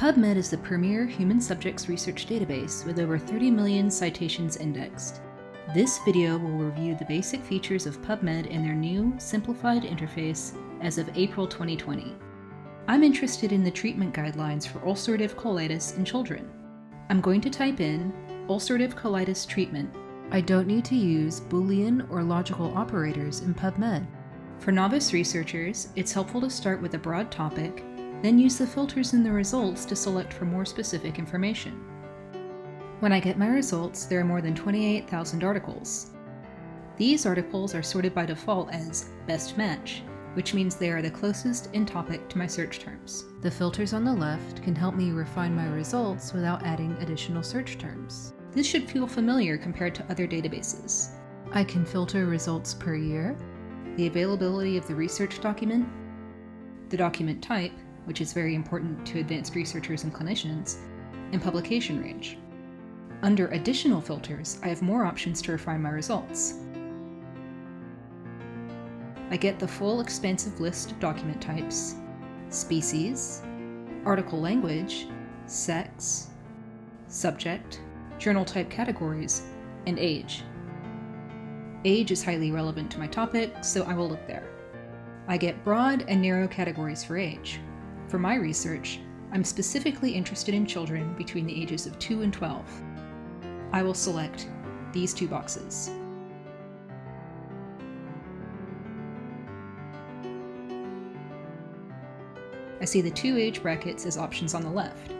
PubMed is the premier human subjects research database with over 30 million citations indexed. This video will review the basic features of PubMed and their new, simplified interface as of April 2020. I'm interested in the treatment guidelines for ulcerative colitis in children. I'm going to type in ulcerative colitis treatment. I don't need to use Boolean or logical operators in PubMed. For novice researchers, it's helpful to start with a broad topic, then use the filters in the results to select for more specific information. When I get my results, there are more than 28,000 articles. These articles are sorted by default as best match, which means they are the closest in topic to my search terms. The filters on the left can help me refine my results without adding additional search terms. This should feel familiar compared to other databases. I can filter results per year, the availability of the research document, the document type, which is very important to advanced researchers and clinicians, and publication range. Under additional filters, I have more options to refine my results. I get the full expansive list of document types, species, article language, sex, subject, journal type categories, and age. Age is highly relevant to my topic, so I will look there. I get broad and narrow categories for age. For my research, I'm specifically interested in children between the ages of 2 and 12. I will select these two boxes. I see the two age brackets as options on the left.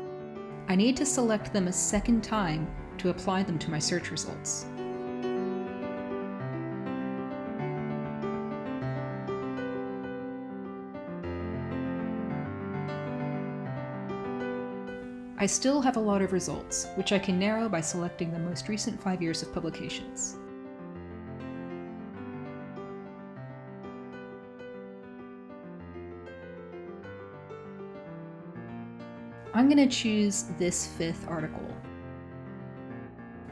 I need to select them a second time to apply them to my search results. I still have a lot of results, which I can narrow by selecting the most recent 5 years of publications. I'm going to choose this 5th article.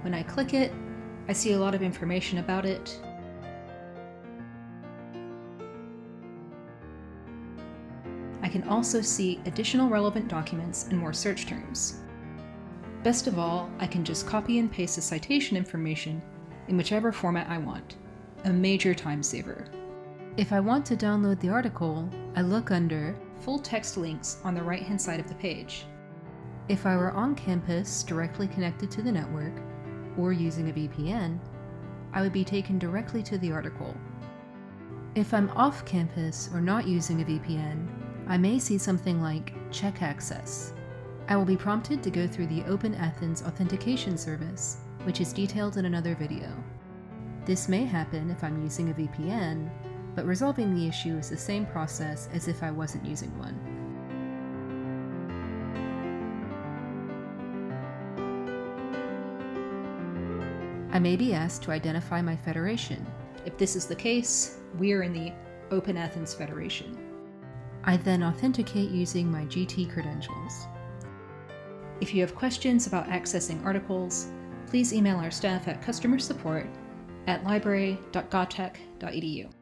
When I click it, I see a lot of information about it. I can also see additional relevant documents and more search terms. Best of all, I can just copy and paste the citation information in whichever format I want, a major time saver. If I want to download the article, I look under Full Text Links on the right-hand side of the page. If I were on campus directly connected to the network, or using a VPN, I would be taken directly to the article. If I'm off campus or not using a VPN, I may see something like Check Access. I will be prompted to go through the Open Athens authentication service, which is detailed in another video. This may happen if I'm using a VPN, but resolving the issue is the same process as if I wasn't using one. I may be asked to identify my federation. If this is the case, we are in the Open Athens Federation. I then authenticate using my GT credentials. If you have questions about accessing articles, please email our staff at customersupport@library.gautech.edu.